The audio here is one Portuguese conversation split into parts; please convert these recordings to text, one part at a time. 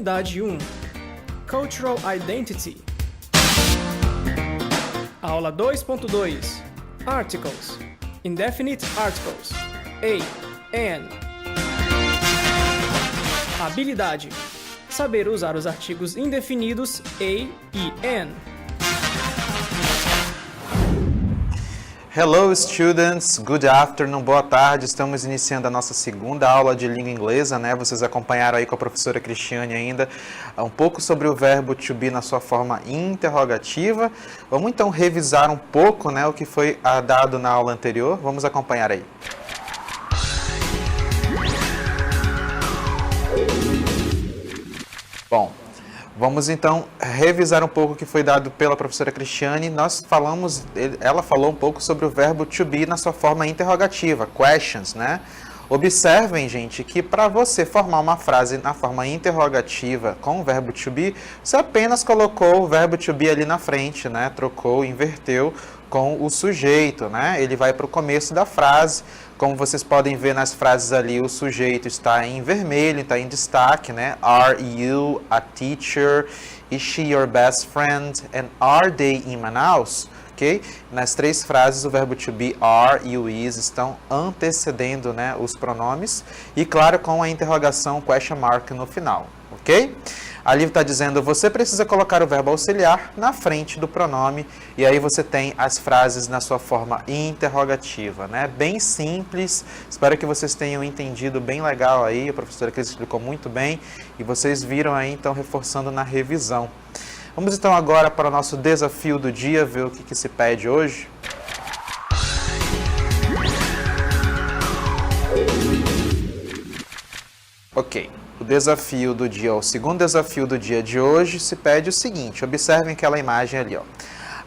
Unidade 1 Cultural Identity. Aula 2.2 Articles. Indefinite Articles. A, an. Habilidade. Saber usar os artigos indefinidos a e an. Hello students, good afternoon, boa tarde. Estamos iniciando a nossa segunda aula de língua inglesa, né? Vocês acompanharam aí com a professora Cristiane ainda um pouco sobre o verbo to be na sua forma interrogativa. Vamos então revisar um pouco, né, o que foi dado na aula anterior. Vamos acompanhar aí. Bom, vamos então revisar um pouco o que foi dado pela professora Cristiane. Ela falou um pouco sobre o verbo to be na sua forma interrogativa, questions, né? Observem, gente, que para você formar uma frase na forma interrogativa com o verbo to be, você apenas colocou o verbo to be ali na frente, né? Trocou, inverteu com o sujeito, né? Ele vai para o começo da frase. Como vocês podem ver nas frases ali, o sujeito está em vermelho, está em destaque, né? Are you a teacher? Is she your best friend? And are they in Manaus? Ok? Nas três frases, o verbo to be, are e o is estão antecedendo, né, os pronomes. E, claro, com a interrogação question mark no final. Ok? Ali está dizendo, você precisa colocar o verbo auxiliar na frente do pronome, e aí você tem as frases na sua forma interrogativa, né? Bem simples, espero que vocês tenham entendido bem legal aí, a professora Cris explicou muito bem, e vocês viram aí, então, reforçando na revisão. Vamos então agora para o nosso desafio do dia, ver o que se pede hoje. Ok. O desafio do dia, o segundo desafio do dia de hoje, se pede o seguinte, observem aquela imagem ali, ó.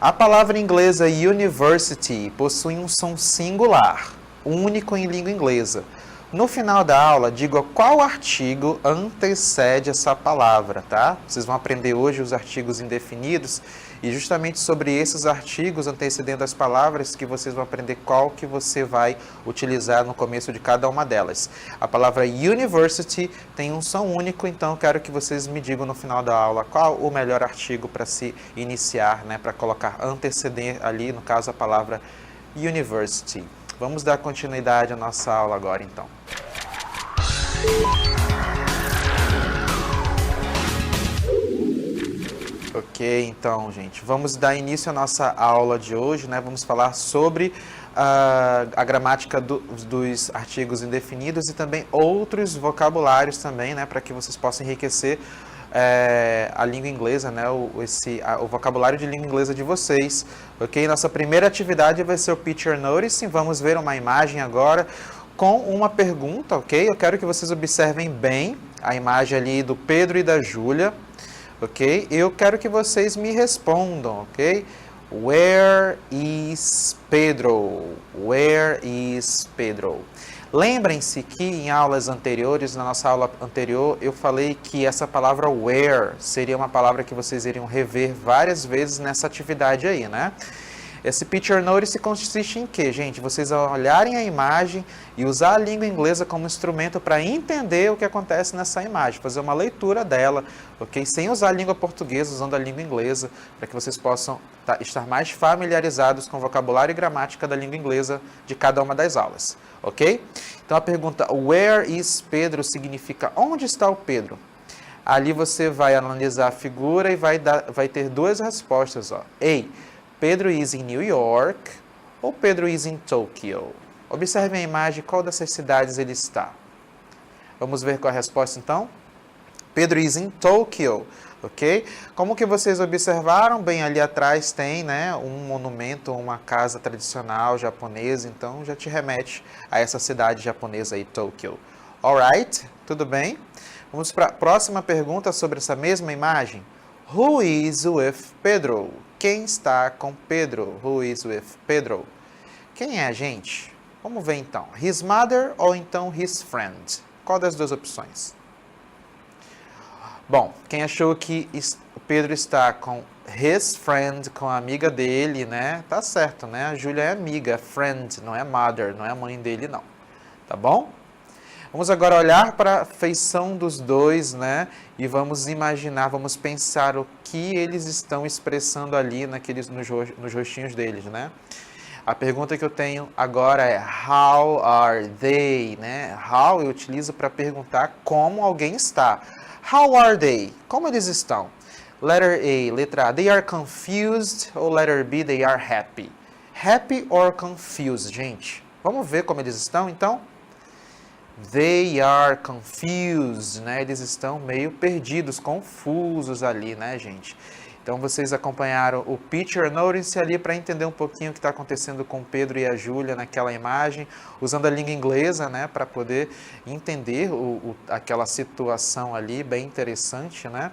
A palavra inglesa university possui um som singular, único em língua inglesa. No final da aula, diga qual artigo antecede essa palavra, tá? Vocês vão aprender hoje os artigos indefinidos e justamente sobre esses artigos antecedendo as palavras que vocês vão aprender qual que você vai utilizar no começo de cada uma delas. A palavra university tem um som único, então eu quero que vocês me digam no final da aula qual o melhor artigo para se iniciar, né? Para colocar anteceder ali, no caso, a palavra university. Vamos dar continuidade à nossa aula agora, então. Ok, então, gente, vamos dar início à nossa aula de hoje, né? Vamos falar sobre a gramática dos artigos indefinidos e também outros vocabulários também, né? Para que vocês possam enriquecer a língua inglesa, né? O vocabulário de língua inglesa de vocês, ok? Nossa primeira atividade vai ser o Picture Noticing. Vamos ver uma imagem agora com uma pergunta, ok? Eu quero que vocês observem bem a imagem ali do Pedro e da Júlia, ok? Eu quero que vocês me respondam, ok? Where is Pedro? Where is Pedro? Lembrem-se que em aulas anteriores, na nossa aula anterior, eu falei que essa palavra where seria uma palavra que vocês iriam rever várias vezes nessa atividade aí, né? Esse Picture Notice consiste em quê, gente? Vocês olharem a imagem e usar a língua inglesa como instrumento para entender o que acontece nessa imagem, fazer uma leitura dela, ok? Sem usar a língua portuguesa, usando a língua inglesa, para que vocês possam estar mais familiarizados com o vocabulário e gramática da língua inglesa de cada uma das aulas, ok? Então a pergunta Where is Pedro significa onde está o Pedro? Ali você vai analisar a figura e vai ter duas respostas, ó. A. Pedro is in New York ou Pedro is in Tokyo? Observem a imagem, qual dessas cidades ele está. Vamos ver qual é a resposta então? Pedro is in Tokyo, ok? Como que vocês observaram, bem ali atrás tem, né, um monumento, uma casa tradicional japonesa, então já te remete a essa cidade japonesa aí, Tokyo. Alright, tudo bem? Vamos para a próxima pergunta sobre essa mesma imagem. Who is with Pedro? Quem está com Pedro? Who is with Pedro? Quem é a gente? Vamos ver então. His mother ou então his friend? Qual das duas opções? Bom, quem achou que o Pedro está com his friend, com a amiga dele, né? Tá certo, né? A Júlia é amiga, friend, não é mother, não é a mãe dele, não. Tá bom? Vamos agora olhar para a feição dos dois, né? E vamos imaginar, vamos pensar o que eles estão expressando ali nos rostinhos deles, né? A pergunta que eu tenho agora é how are they, né? How eu utilizo para perguntar como alguém está. How are they? Como eles estão? Letter A, letra A, they are confused, ou letter B, they are happy? Happy or confused, gente? Vamos ver como eles estão, então? They are confused, né? Eles estão meio perdidos, confusos ali, né, gente? Então, vocês acompanharam o Picture Notice ali para entender um pouquinho o que está acontecendo com o Pedro e a Júlia naquela imagem, usando a língua inglesa, né, para poder entender aquela situação ali, bem interessante, né?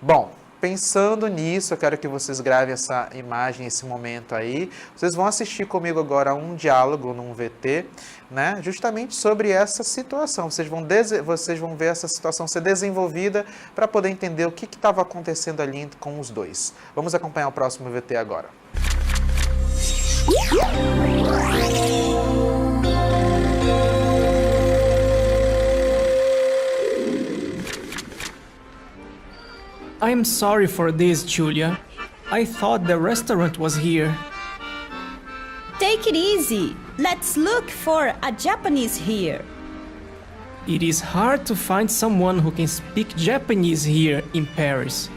Bom, pensando nisso, eu quero que vocês gravem essa imagem, esse momento aí. Vocês vão assistir comigo agora um diálogo num VT, né? Justamente sobre essa situação. Vocês vão ver essa situação ser desenvolvida para poder entender o que estava acontecendo ali com os dois. Vamos acompanhar o próximo VT agora. I'm sorry for this, Julia. I thought the restaurant was here. Take it easy. Let's look for a Japanese here. It is hard to find someone who can speak Japanese here in Paris.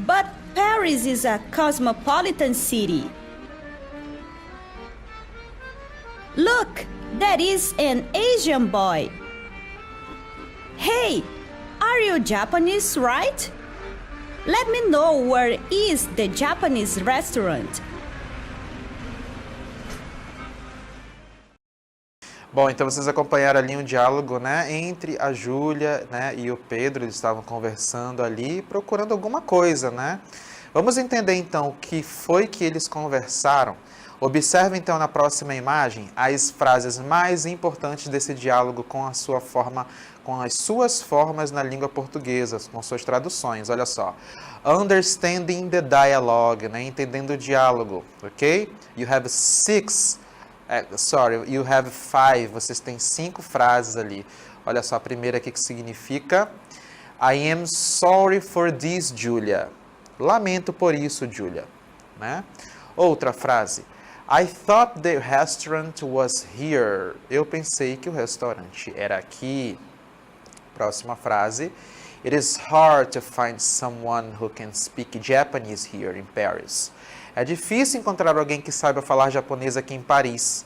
But Paris is a cosmopolitan city. Look, that is an Asian boy. Hey, are you Japanese, right? Let me know where is the Japanese restaurant. Bom, então vocês acompanharam ali um diálogo, né, entre a Júlia, né, e o Pedro. Eles estavam conversando ali, procurando alguma coisa, né? Vamos entender então o que foi que eles conversaram. Observe então na próxima imagem as frases mais importantes desse diálogo com a sua forma, com as suas formas na língua portuguesa, com suas traduções. Olha só. Understanding the dialogue, né, entendendo o diálogo, ok? You have you have 5. Vocês têm 5 frases ali. Olha só, a primeira aqui que significa I am sorry for this, Julia. Lamento por isso, Julia. Né? Outra frase. I thought the restaurant was here. Eu pensei que o restaurante era aqui. Próxima frase. It is hard to find someone who can speak Japanese here in Paris. É difícil encontrar alguém que saiba falar japonês aqui em Paris.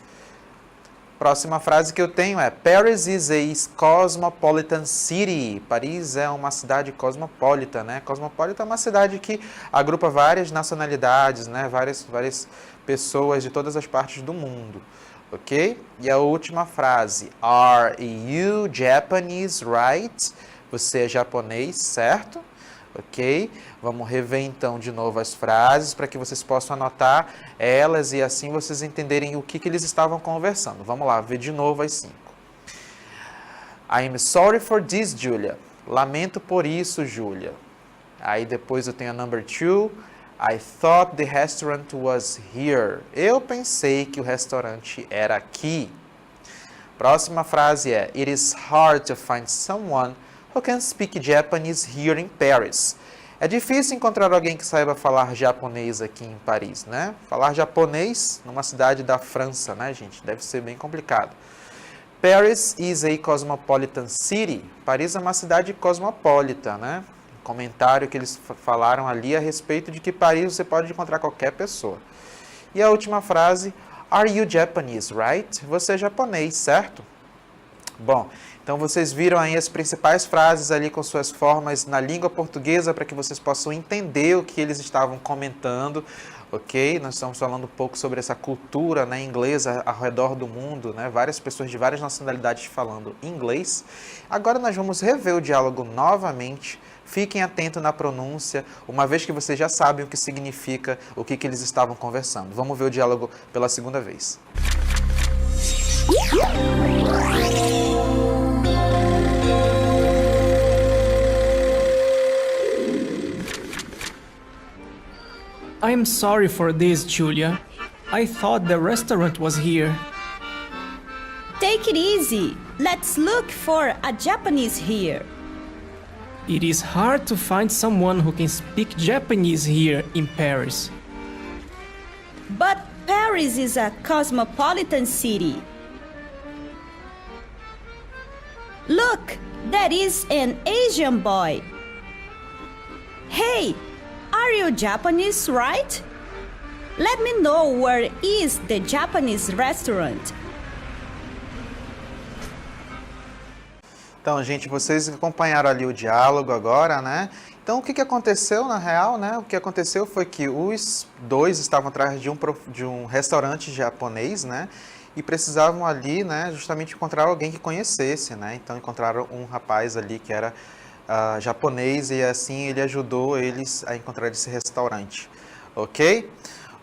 Próxima frase que eu tenho é Paris is a cosmopolitan city. Paris é uma cidade cosmopolita, né? Cosmopolita é uma cidade que agrupa várias nacionalidades, né? Várias pessoas de todas as partes do mundo, ok? E a última frase, Are you Japanese, right? Você é japonês, certo? Ok? Vamos rever então de novo as frases para que vocês possam anotar elas e assim vocês entenderem o que eles estavam conversando. Vamos lá, ver de novo as 5. I'm sorry for this, Julia. Lamento por isso, Julia. Aí depois eu tenho a number 2. I thought the restaurant was here. Eu pensei que o restaurante era aqui. Próxima frase é It is hard to find someone who can speak Japanese here in Paris. É difícil encontrar alguém que saiba falar japonês aqui em Paris, né? Falar japonês numa cidade da França, né, gente? Deve ser bem complicado. Paris is a cosmopolitan city. Paris é uma cidade cosmopolita, né? Comentário que eles falaram ali a respeito de que Paris você pode encontrar qualquer pessoa. E a última frase, Are you Japanese, right? Você é japonês, certo? Bom, então vocês viram aí as principais frases ali com suas formas na língua portuguesa para que vocês possam entender o que eles estavam comentando, ok? Nós estamos falando um pouco sobre essa cultura, né, inglesa ao redor do mundo, né? Várias pessoas de várias nacionalidades falando inglês. Agora nós vamos rever o diálogo novamente. Fiquem atentos na pronúncia, uma vez que vocês já sabem o que significa, o que eles estavam conversando. Vamos ver o diálogo pela segunda vez. I'm sorry for this, Julia. I thought the restaurant was here. Take it easy. Let's look for a Japanese here. It is hard to find someone who can speak Japanese here in Paris. But Paris is a cosmopolitan city. Look, that is an Asian boy. Hey, are you Japanese, right? Let me know where is the Japanese restaurant. Então, gente, vocês acompanharam ali o diálogo agora, né? Então, o que aconteceu na real, né? O que aconteceu foi que os dois estavam atrás de um restaurante japonês, né? E precisavam ali, né, justamente encontrar alguém que conhecesse, né? Então, encontraram um rapaz ali que era japonês e assim ele ajudou eles a encontrar esse restaurante, ok?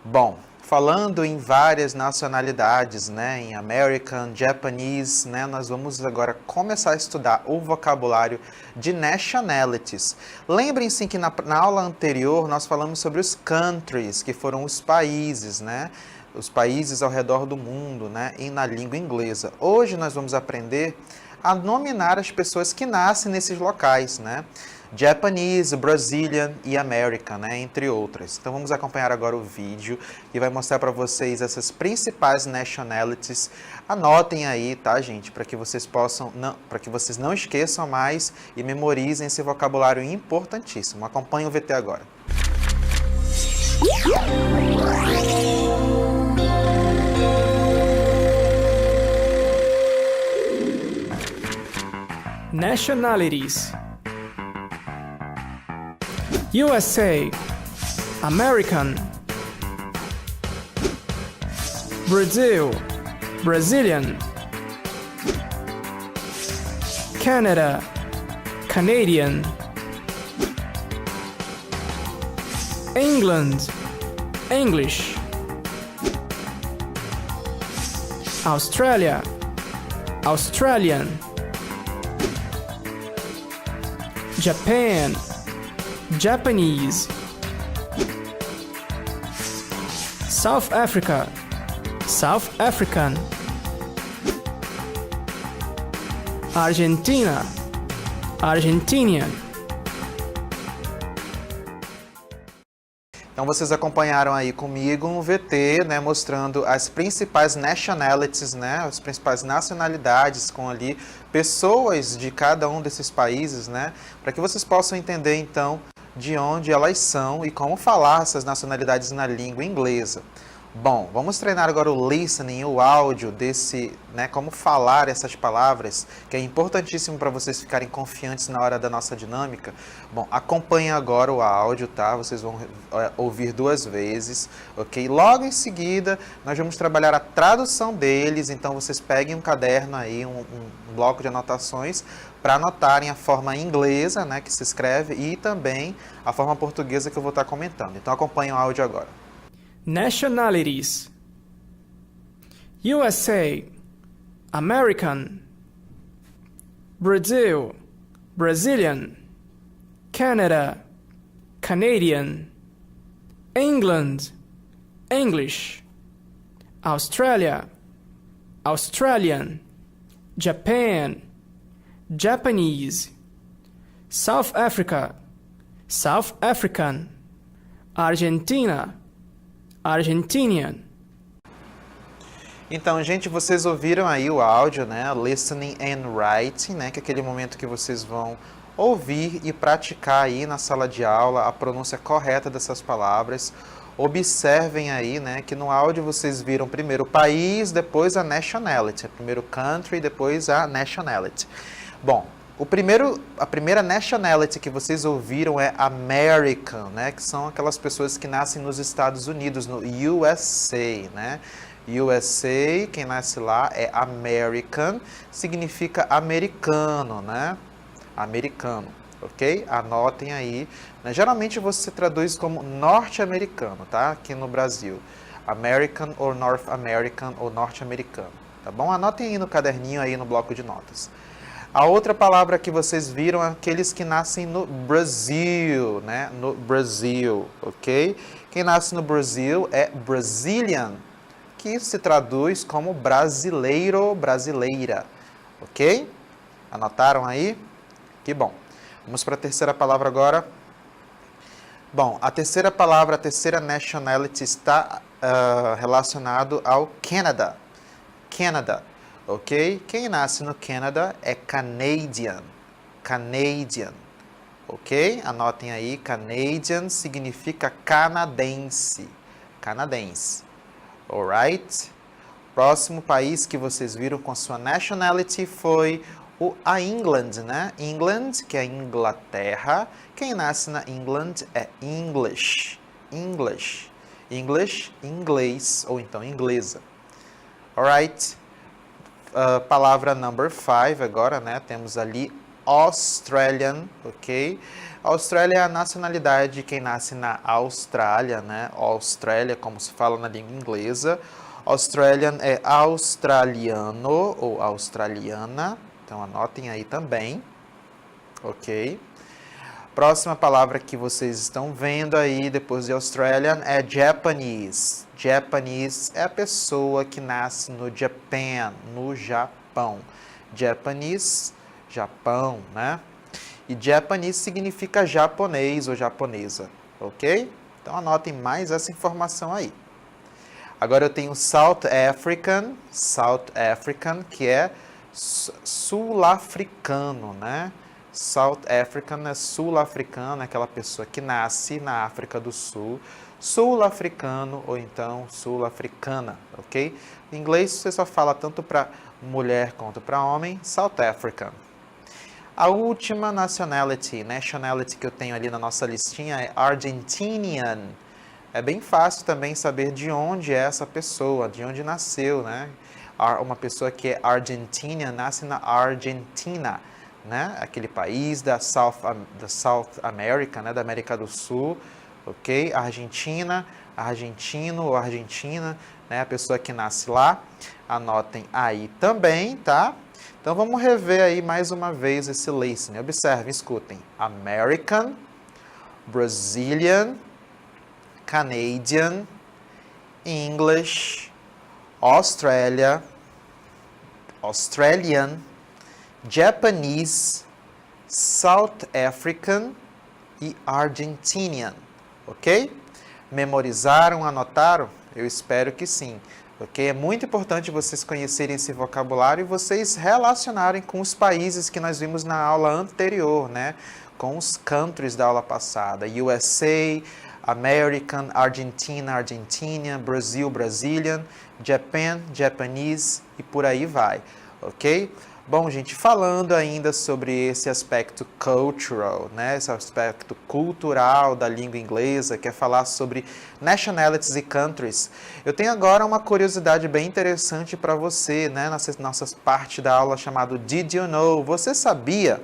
Bom, falando em várias nacionalidades, né, em American, Japanese, né, nós vamos agora começar a estudar o vocabulário de nationalities. Lembrem-se que na aula anterior nós falamos sobre os countries, que foram os países, né, os países ao redor do mundo, né, e na língua inglesa. Hoje nós vamos aprender a nominar as pessoas que nascem nesses locais, né? Japanese, Brazilian e American, né? Entre outras. Então vamos acompanhar agora o vídeo que vai mostrar para vocês essas principais nationalities. Anotem aí, tá, gente? Para que vocês para que vocês não esqueçam mais e memorizem esse vocabulário importantíssimo. Acompanhe o VT agora. Nationalities: USA, American, Brazil, Brazilian, Canada, Canadian, England, English, Australia, Australian, Japan, Japanese, South Africa, South African, Argentina, Argentinian. Então vocês acompanharam aí comigo um VT, né, mostrando as principais nationalities, né, as principais nacionalidades com ali pessoas de cada um desses países, né, para que vocês possam entender então de onde elas são e como falar essas nacionalidades na língua inglesa. Bom, vamos treinar agora o listening, o áudio desse, né, como falar essas palavras, que é importantíssimo para vocês ficarem confiantes na hora da nossa dinâmica. Bom, acompanhem agora o áudio, tá? Vocês vão ouvir 2 vezes, ok? Logo em seguida, nós vamos trabalhar a tradução deles, então vocês peguem um caderno aí, um bloco de anotações, para anotarem a forma inglesa, né, que se escreve, e também a forma portuguesa que eu vou estar comentando. Então acompanhem o áudio agora. Nationalities: USA, American, Brazil, Brazilian, Canada, Canadian, England, English, Australia, Australian, Japan, Japanese, South Africa, South African, Argentina, Argentinian. Então, gente, vocês ouviram aí o áudio, né? Listening and writing, né? Que é aquele momento que vocês vão ouvir e praticar aí na sala de aula a pronúncia correta dessas palavras. Observem aí, né? Que no áudio vocês viram primeiro o país, depois a nationality. Primeiro country, depois a nationality. Bom, a primeira nationality que vocês ouviram é American, né? Que são aquelas pessoas que nascem nos Estados Unidos, no USA, né? USA, quem nasce lá é American, significa americano, né? Americano, ok? Anotem aí. Né? Geralmente você traduz como norte-americano, tá? Aqui no Brasil. American ou North American ou norte-americano, tá bom? Anotem aí no caderninho, aí no bloco de notas. A outra palavra que vocês viram é aqueles que nascem no Brasil, né? No Brasil, ok? Quem nasce no Brasil é Brazilian, que se traduz como brasileiro, brasileira, ok? Anotaram aí? Que bom. Vamos para a terceira palavra agora. Bom, a terceira palavra, a terceira nationality está relacionado ao Canada. Canada, ok? Quem nasce no Canadá é Canadian. Canadian, ok? Anotem aí, Canadian significa canadense. Canadense, alright? Próximo país que vocês viram com sua nationality foi a England, né? England, que é Inglaterra. Quem nasce na England é English. English. English, inglês, ou então inglesa. Alright? Palavra number 5 agora, né? Temos ali Australian, ok? Austrália é a nacionalidade de quem nasce na Austrália, né? Austrália, como se fala na língua inglesa. Australian é australiano ou australiana. Então, anotem aí também, ok? Próxima palavra que vocês estão vendo aí, depois de Australian, é Japanese. Japanese é a pessoa que nasce no Japan, no Japão. Japanese, Japão, né? E Japanese significa japonês ou japonesa, ok? Então, anotem mais essa informação aí. Agora eu tenho South African, que é sul-africano, né? South African é sul-africano, é aquela pessoa que nasce na África do Sul. Sul-africano ou então sul-africana, ok? Em inglês você só fala tanto para mulher quanto para homem, South African. A última nationality que eu tenho ali na nossa listinha é Argentinian. É bem fácil também saber de onde é essa pessoa, de onde nasceu, né? Uma pessoa que é Argentinian nasce na Argentina, né? Aquele país da South America, né? Da América do Sul, ok? Argentina, argentino ou argentina, né? A pessoa que nasce lá. Anotem aí também, tá? Então vamos rever aí mais uma vez esse listening. Observem, escutem. American, Brazilian, Canadian, English, Australian, Japanese, South African e Argentinian, ok? Memorizaram, anotaram? Eu espero que sim, ok? É muito importante vocês conhecerem esse vocabulário e vocês relacionarem com os países que nós vimos na aula anterior, né? Com os countries da aula passada, USA, American, Argentina, Argentinian, Brasil, Brazilian, Japan, Japanese e por aí vai, ok? Bom, gente, falando ainda sobre esse aspecto cultural, né? Esse aspecto cultural da língua inglesa, que é falar sobre nationalities e countries, eu tenho agora uma curiosidade bem interessante para você, né? Nossa parte da aula chamada Did You Know? Você sabia?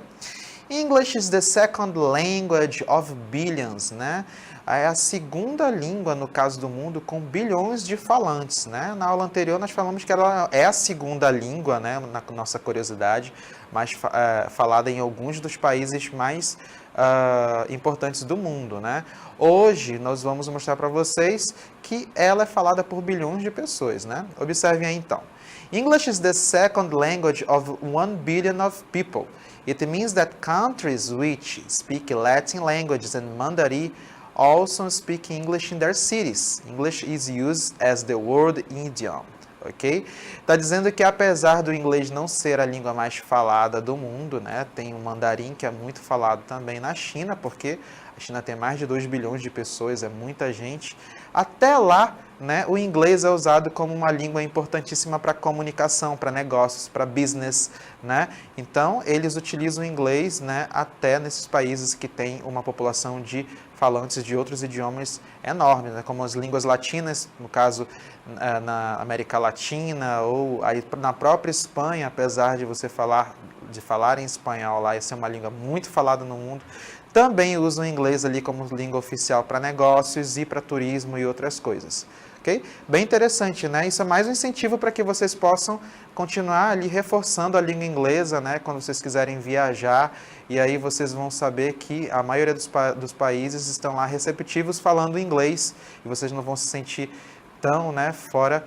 English is the second language of billions, né? É a segunda língua, no caso do mundo, com bilhões de falantes, né? Na aula anterior nós falamos que ela é a segunda língua, né? Na nossa curiosidade, mais falada em alguns dos países mais importantes do mundo, né? Hoje nós vamos mostrar para vocês que ela é falada por bilhões de pessoas, né? Observem aí então. English is the second language of 1 billion of people. It means that countries which speak Latin languages and Mandarin also speak English in their cities. English is used as the world idiom, ok? Está dizendo que apesar do inglês não ser a língua mais falada do mundo, né? Tem o mandarim que é muito falado também na China, porque a China tem mais de 2 bilhões de pessoas, é muita gente. Até lá, né, o inglês é usado como uma língua importantíssima para comunicação, para negócios, para business, né? Então, eles utilizam o inglês, né, até nesses países que têm uma população de falantes de outros idiomas enorme, né, como as línguas latinas, no caso na América Latina ou aí na própria Espanha, apesar de você falar em espanhol lá, essa é uma língua muito falada no mundo, também usam o inglês ali como língua oficial para negócios e para turismo e outras coisas. Okay? Bem interessante, né? Isso é mais um incentivo para que vocês possam continuar ali reforçando a língua inglesa, né? Quando vocês quiserem viajar, e aí vocês vão saber que a maioria dos países estão lá receptivos falando inglês, e vocês não vão se sentir tão, né, fora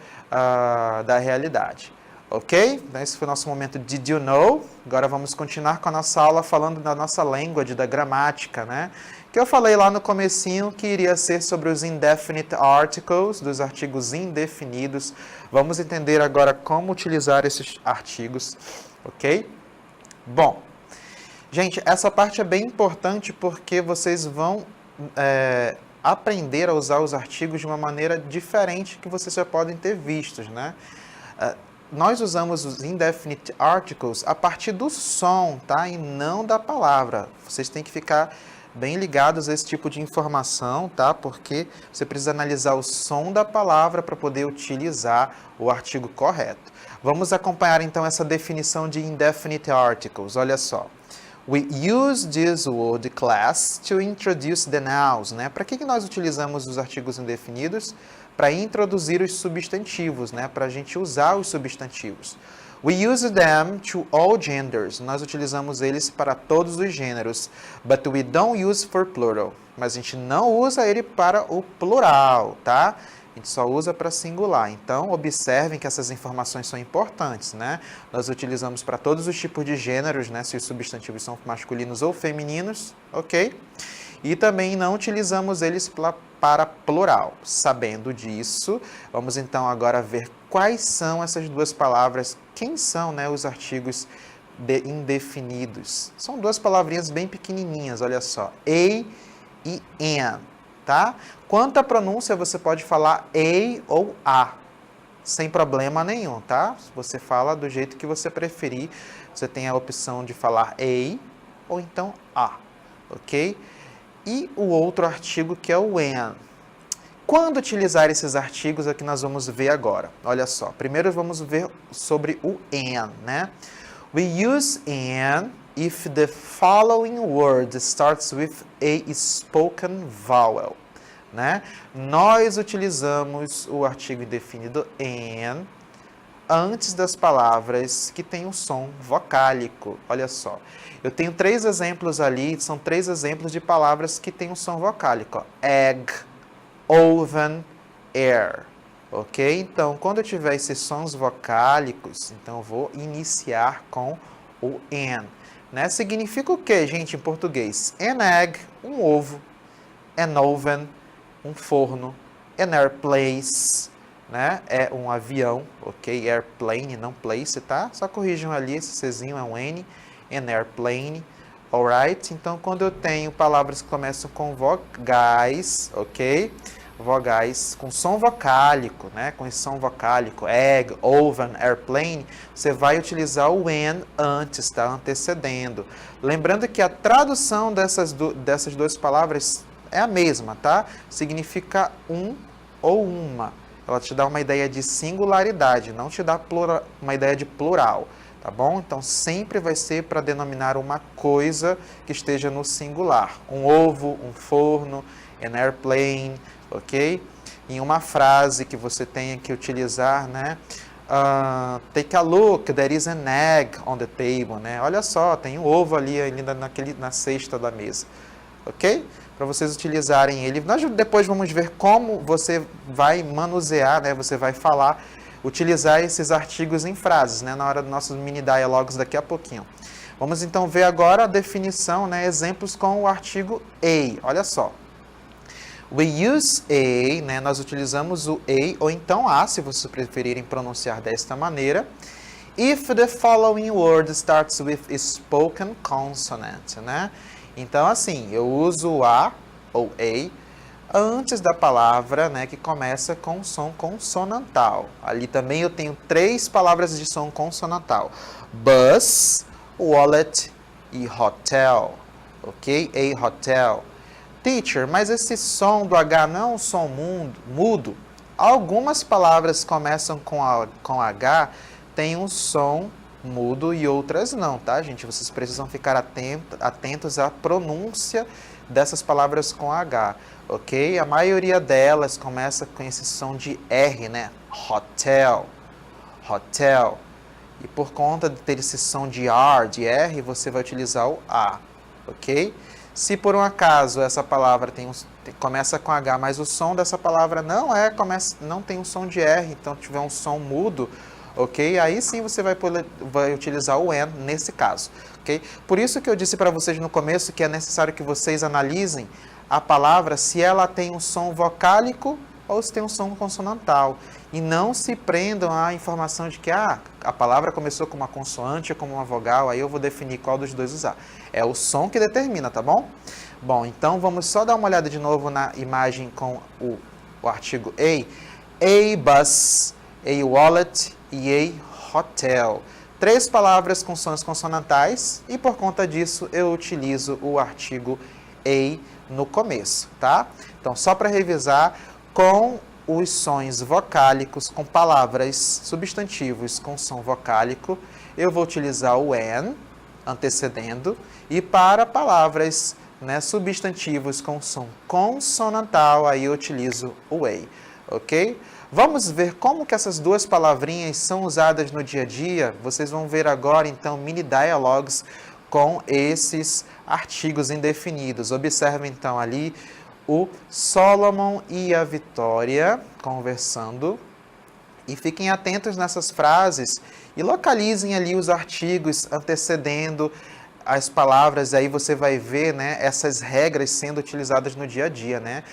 da realidade. Ok? Então, esse foi o nosso momento de Did You Know? Agora vamos continuar com a nossa aula falando da nossa language, da gramática, né? Que eu falei lá no comecinho que iria ser sobre os indefinite articles, dos artigos indefinidos. Vamos entender agora como utilizar esses artigos, ok? Bom, gente, essa parte é bem importante porque vocês vão aprender a usar os artigos de uma maneira diferente que vocês já podem ter vistos, né? Nós usamos os indefinite articles a partir do som, tá? E não da palavra. Vocês têm que ficar bem ligados a esse tipo de informação, tá? Porque você precisa analisar o som da palavra para poder utilizar o artigo correto. Vamos acompanhar então essa definição de indefinite articles. Olha só. We use this word class to introduce the nouns, né? Para que nós utilizamos os artigos indefinidos? Para introduzir os substantivos, né? Para a gente usar os substantivos. We use them to all genders. Nós utilizamos eles para todos os gêneros. But we don't use for plural. Mas a gente não usa ele para o plural, tá? A gente só usa para singular. Então, observem que essas informações são importantes, né? Nós utilizamos para todos os tipos de gêneros, né? Se os substantivos são masculinos ou femininos, ok? E também não utilizamos eles para plural. Sabendo disso, vamos então agora ver quais são essas duas palavras, quem são, né, os artigos indefinidos. São duas palavrinhas bem pequenininhas, olha só, a e an, tá? Quanto à pronúncia, você pode falar a ou a, sem problema nenhum, tá? Você fala do jeito que você preferir, você tem a opção de falar a ou então a, ok? E o outro artigo que é o an. Quando utilizar esses artigos é que nós vamos ver agora. Olha só, primeiro vamos ver sobre o an, né? We use an if the following word starts with a spoken vowel, né? Nós utilizamos o artigo indefinido an antes das palavras que têm um som vocálico. Olha só, eu tenho 3 exemplos ali, são 3 exemplos de palavras que têm um som vocálico. Ó. Egg, oven, air. Ok? Então, quando eu tiver esses sons vocálicos, então eu vou iniciar com o an. Né? Significa o que, gente, em português? An egg, um ovo. An oven, um forno. An airplace, né? É um avião, ok? Airplane, não place, tá? Só corrijam ali, esse Czinho é um N. An airplane, alright? Então, quando eu tenho palavras que começam com vogais, ok? Vogais com som vocálico, né? Com esse som vocálico, egg, oven, airplane, você vai utilizar o an antes, tá? Antecedendo. Lembrando que a tradução dessas duas palavras é a mesma, tá? Significa um ou uma. Ela te dá uma ideia de singularidade, não te dá uma ideia de plural, tá bom? Então, sempre vai ser para denominar uma coisa que esteja no singular. Um ovo, um forno, an airplane, ok? Em uma frase que você tenha que utilizar, né? Take a look, there is an egg on the table, né? Olha só, tem um ovo ali ainda na cesta da mesa, ok? Para vocês utilizarem ele. Nós depois vamos ver como você vai manusear, né? Você vai falar, utilizar esses artigos em frases, né? Na hora dos nossos mini diálogos daqui a pouquinho. Vamos então ver agora a definição, né? Exemplos com o artigo a. Olha só. We use a, né? Nós utilizamos o a ou então a, se vocês preferirem pronunciar desta maneira. If the following word starts with a spoken consonant, né? Então, assim, eu uso o a ou a antes da palavra, né, que começa com som consonantal. Ali também eu tenho 3 palavras de som consonantal. Bus, wallet e hotel. Ok? A hotel. Teacher, mas esse som do H não é um som mudo? Algumas palavras começam com H, tem um som mudo e outras não, tá, gente? Vocês precisam ficar atentos à pronúncia dessas palavras com H, ok? A maioria delas começa com esse som de R, né? Hotel, hotel. E por conta de ter esse som de R, de R, você vai utilizar o A, ok? Se por um acaso essa palavra começa com H, mas o som dessa palavra não tem um som de R, então tiver um som mudo, ok? Aí sim você vai utilizar o and nesse caso, ok? Por isso que eu disse para vocês no começo que é necessário que vocês analisem a palavra se ela tem um som vocálico ou se tem um som consonantal. E não se prendam à informação de que a palavra começou com uma consoante ou com uma vogal, aí eu vou definir qual dos dois usar. É o som que determina, tá bom? Bom, então vamos só dar uma olhada de novo na imagem com o artigo a bus, a wallet e a hotel. 3 palavras com sons consonantais e por conta disso eu utilizo o artigo a no começo, tá? Então, só para revisar, com os sons vocálicos, com palavras substantivos com som vocálico, eu vou utilizar o an, antecedendo, e para palavras, né, substantivos com som consonantal, aí eu utilizo o a, ok? Vamos ver como que essas 2 palavrinhas são usadas no dia a dia. Vocês vão ver agora, então, mini dialogues com esses artigos indefinidos. Observe, então, ali o Solomon e a Vitória conversando. E fiquem atentos nessas frases e localizem ali os artigos antecedendo as palavras. Aí você vai ver, né, essas regras sendo utilizadas no dia a dia, né?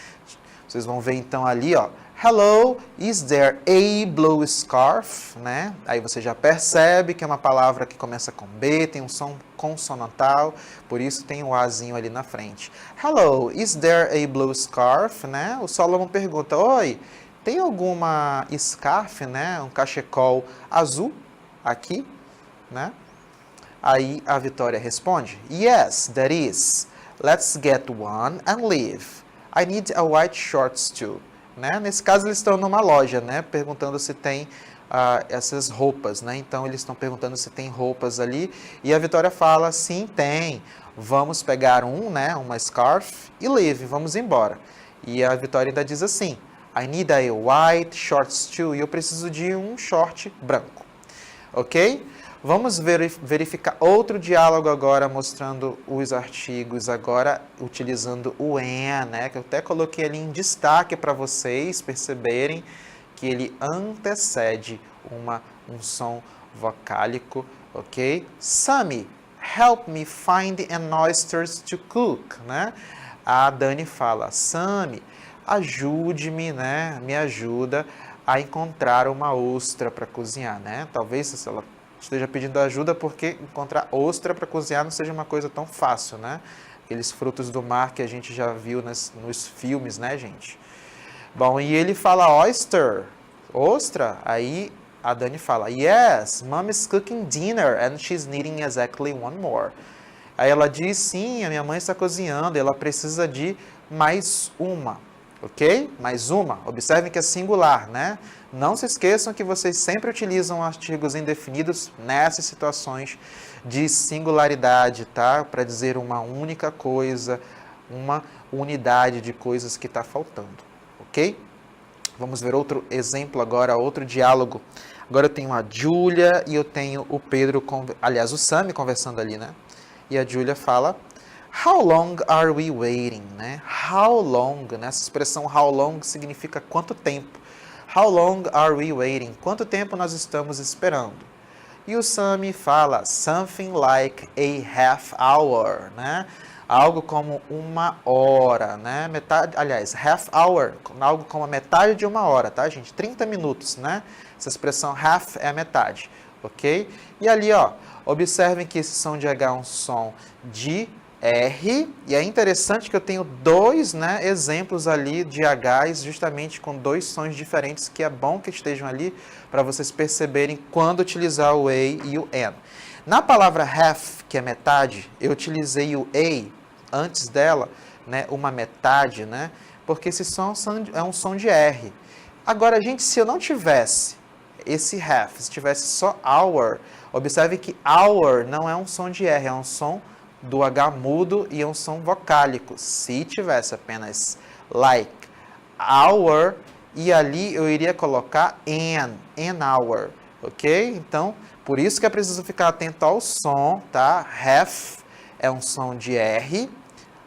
Vocês vão ver, então, ali, ó. Hello, is there a blue scarf? Né? Aí você já percebe que é uma palavra que começa com B, tem um som consonantal, por isso tem o Azinho ali na frente. Hello, is there a blue scarf? Né? O Solomon pergunta, oi, tem alguma scarf, né? Um cachecol azul aqui? Né? Aí a Vitória responde, yes, there is. Let's get one and leave. I need a white shorts too. Né? Nesse caso, eles estão numa loja, né? Perguntando se tem essas roupas, né? Então, eles estão perguntando se tem roupas ali. E a Vitória fala, sim, tem. Vamos pegar né? Uma scarf e leave, vamos embora. E a Vitória ainda diz assim, I need a white shorts too. E eu preciso de um short branco. Ok? Vamos verificar outro diálogo agora, mostrando os artigos, agora utilizando o an, né? Que eu até coloquei ali em destaque para vocês perceberem que ele antecede um som vocálico, ok? Sammy, help me find an oysters to cook, né? A Dani fala, Sammy, ajude-me, né? Me ajuda a encontrar uma ostra para cozinhar, né? Talvez se ela esteja pedindo ajuda porque encontrar ostra para cozinhar não seja uma coisa tão fácil, né? Aqueles frutos do mar que a gente já viu nos filmes, né, gente? Bom, e ele fala oyster, ostra, aí a Dani fala, yes, mom is cooking dinner and she's needing exactly one more. Aí ela diz, sim, a minha mãe está cozinhando, ela precisa de mais uma, ok? Mais uma, observem que é singular, né? Não se esqueçam que vocês sempre utilizam artigos indefinidos nessas situações de singularidade, tá? Para dizer uma única coisa, uma unidade de coisas que está faltando, ok? Vamos ver outro exemplo agora, outro diálogo. Agora eu tenho a Júlia e eu tenho o Pedro, aliás, o Sammy conversando ali, né? E a Júlia fala, how long are we waiting, né? How long, né? Essa expressão how long significa quanto tempo. How long are we waiting? Quanto tempo nós estamos esperando? E o Sammy fala something like a half hour, né? Algo como uma hora, né? Metade, aliás, half hour, algo como a metade de uma hora, tá, gente? 30 minutos, né? Essa expressão half é a metade, ok? E ali, ó, observem que esse som de H é um som de R, e é interessante que eu tenho 2, né, exemplos ali de Hs justamente com 2 sons diferentes, que é bom que estejam ali para vocês perceberem quando utilizar o A e o N. Na palavra half, que é metade, eu utilizei o A antes dela, né, uma metade, né, porque esse som é um som de R. Agora, gente, se eu não tivesse esse half, se tivesse só hour, observe que hour não é um som de R, é um som do H mudo e é um som vocálico. Se tivesse apenas like, hour, e ali eu iria colocar an hour, ok? Então, por isso que é preciso ficar atento ao som, tá? Half é um som de R,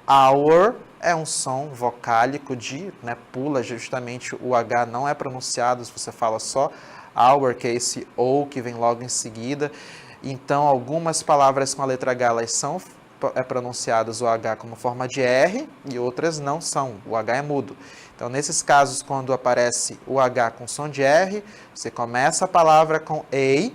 hour é um som vocálico de, né, pula justamente o H, não é pronunciado se você fala só hour, que é esse ou que vem logo em seguida. Então, algumas palavras com a letra H, elas são pronunciadas o H como forma de R e outras não são, o H é mudo. Então, nesses casos, quando aparece o H com som de R, você começa a palavra com A,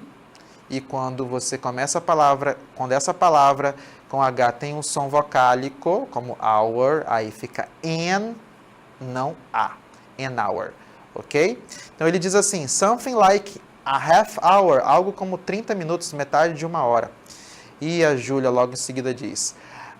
e quando você começa a palavra, quando essa palavra com H tem um som vocálico, como hour, aí fica N, não A, an hour, ok? Então, ele diz assim, something like a half hour, algo como 30 minutos, metade de uma hora. E a Júlia logo em seguida diz,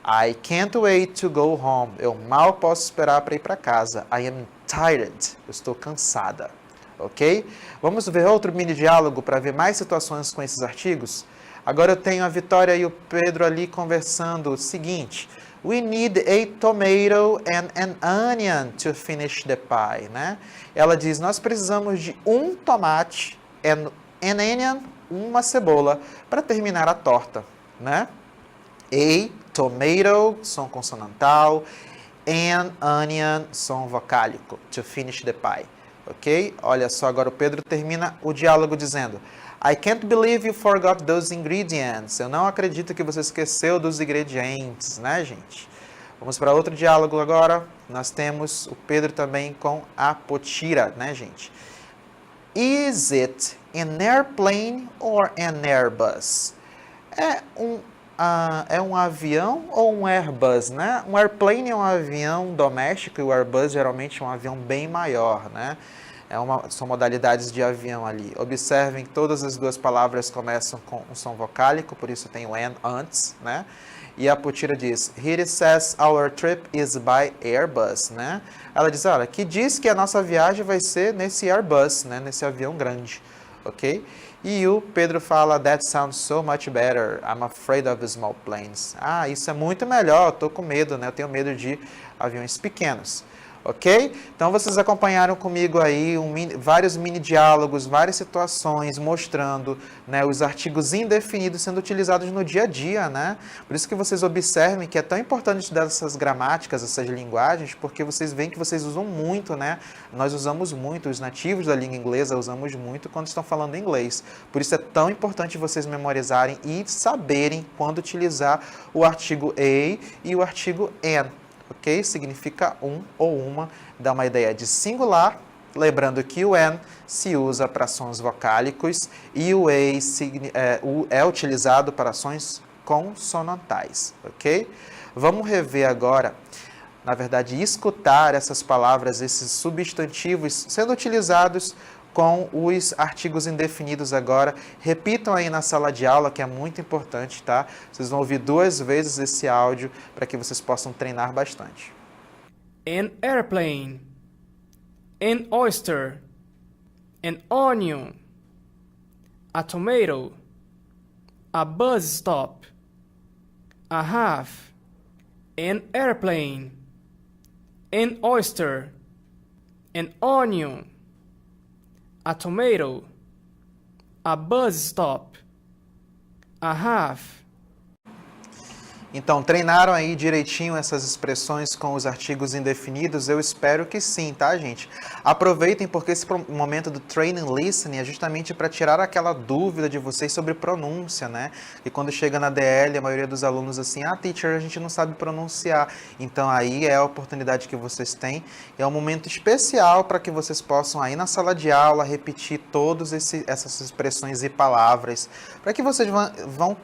I can't wait to go home. Eu mal posso esperar para ir para casa. I am tired. Eu estou cansada. Ok? Vamos ver outro mini diálogo para ver mais situações com esses artigos? Agora eu tenho a Vitória e o Pedro ali conversando o seguinte. We need a tomato and an onion to finish the pie, né? Ela diz, nós precisamos de um tomate and an onion, uma cebola, para terminar a torta, né? A, tomato, som consonantal, and onion, som vocálico, to finish the pie, ok? Olha só, agora o Pedro termina o diálogo dizendo, I can't believe you forgot those ingredients. Eu não acredito que você esqueceu dos ingredientes, né, gente? Vamos para outro diálogo agora. Nós temos o Pedro também com a Potira, né, gente? Is it an airplane or an Airbus? É um avião ou um Airbus, né? Um airplane é um avião doméstico e o Airbus geralmente é um avião bem maior, né? São modalidades de avião ali. Observem que todas as duas palavras começam com um som vocálico, por isso tem o N antes, né? E a Potira diz, Here it says our trip is by Airbus, né? Ela diz, olha, que diz que a nossa viagem vai ser nesse Airbus, né? Nesse avião grande, ok? E o Pedro fala, that sounds so much better, I'm afraid of small planes. Ah, isso é muito melhor, eu tô com medo, né? Eu tenho medo de aviões pequenos. Ok? Então, vocês acompanharam comigo aí vários mini diálogos, várias situações mostrando, né, os artigos indefinidos sendo utilizados no dia a dia, né? Por isso que vocês observem que é tão importante estudar essas gramáticas, essas linguagens, porque vocês veem que vocês usam muito, né? Nós usamos muito, os nativos da língua inglesa usamos muito quando estão falando inglês. Por isso é tão importante vocês memorizarem e saberem quando utilizar o artigo a e o artigo an. Ok? Significa um ou uma, dá uma ideia de singular, lembrando que o an se usa para sons vocálicos e o a é utilizado para sons consonantais, ok? Vamos rever agora, na verdade, escutar essas palavras, esses substantivos sendo utilizados com os artigos indefinidos agora. Repitam aí na sala de aula, que é muito importante, tá? Vocês vão ouvir 2 vezes esse áudio para que vocês possam treinar bastante. An airplane, an oyster, an onion, a tomato, a bus stop, a half, an airplane, an oyster, an onion, a tomato, a bus stop, a half. Então, treinaram aí direitinho essas expressões com os artigos indefinidos? Eu espero que sim, tá, gente? Aproveitem, porque esse momento do training listening é justamente para tirar aquela dúvida de vocês sobre pronúncia, né? E quando chega na DL, a maioria dos alunos assim, teacher, a gente não sabe pronunciar. Então, aí é a oportunidade que vocês têm. É um momento especial para que vocês possam aí na sala de aula repetir todas essas expressões e palavras, para que vocês vão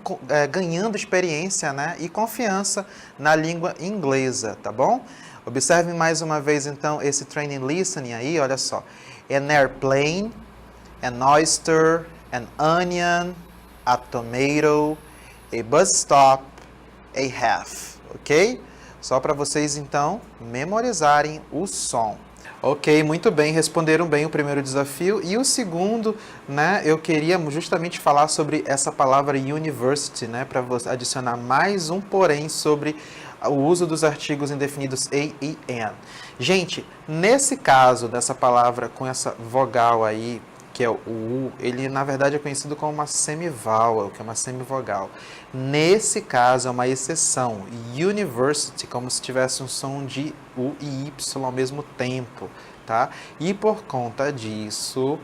ganhando experiência, né? E confiança na língua inglesa, tá bom? Observem mais uma vez, então, esse training listening aí, olha só. An airplane, an oyster, an onion, a tomato, a bus stop, a half, ok? Só para vocês, então, memorizarem o som. Ok, muito bem, responderam bem o primeiro desafio. E o segundo, né, eu queria justamente falar sobre essa palavra university, né, para adicionar mais um porém sobre o uso dos artigos indefinidos a e an. Gente, nesse caso dessa palavra com essa vogal aí, que é o U, ele na verdade é conhecido como uma semivowel, que é uma semivogal. Nesse caso é uma exceção, university, como se tivesse um som de U e Y ao mesmo tempo, tá? E por conta disso,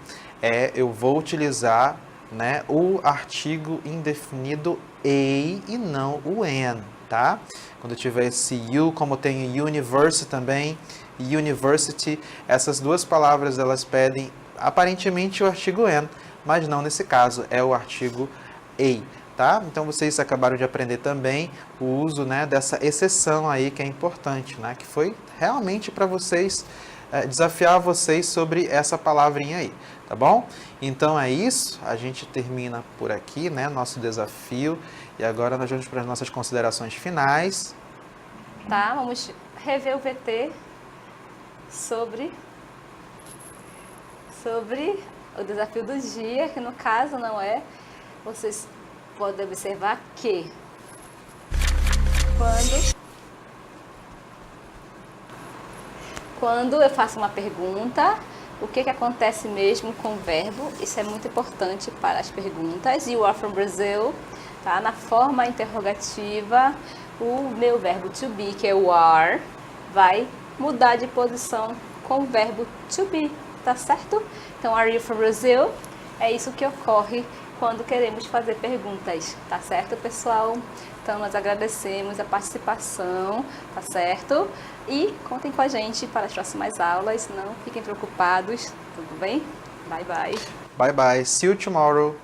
eu vou utilizar, né, o artigo indefinido a e não o an, tá? Quando eu tiver esse you, como tem university também, university, essas duas palavras elas pedem aparentemente o artigo an, mas não nesse caso, é o artigo a, tá? Então vocês acabaram de aprender também o uso, né, dessa exceção aí que é importante, né? Que foi realmente para vocês, desafiar vocês sobre essa palavrinha aí, tá bom? Então é isso, a gente termina por aqui, né, nosso desafio, e agora nós vamos para as nossas considerações finais. Tá, vamos rever o VT sobre o desafio do dia, que no caso não é, vocês podem observar que quando eu faço uma pergunta, o que acontece mesmo com o verbo? Isso é muito importante para as perguntas. You are from Brazil, tá? Na forma interrogativa, o meu verbo to be, que é o are, vai mudar de posição com o verbo to be, tá certo? Então, are you from Brazil? É isso que ocorre quando queremos fazer perguntas, tá certo, pessoal? Então, nós agradecemos a participação, tá certo? E contem com a gente para as próximas aulas, não fiquem preocupados, tudo bem? Bye, bye. Bye bye, see you tomorrow.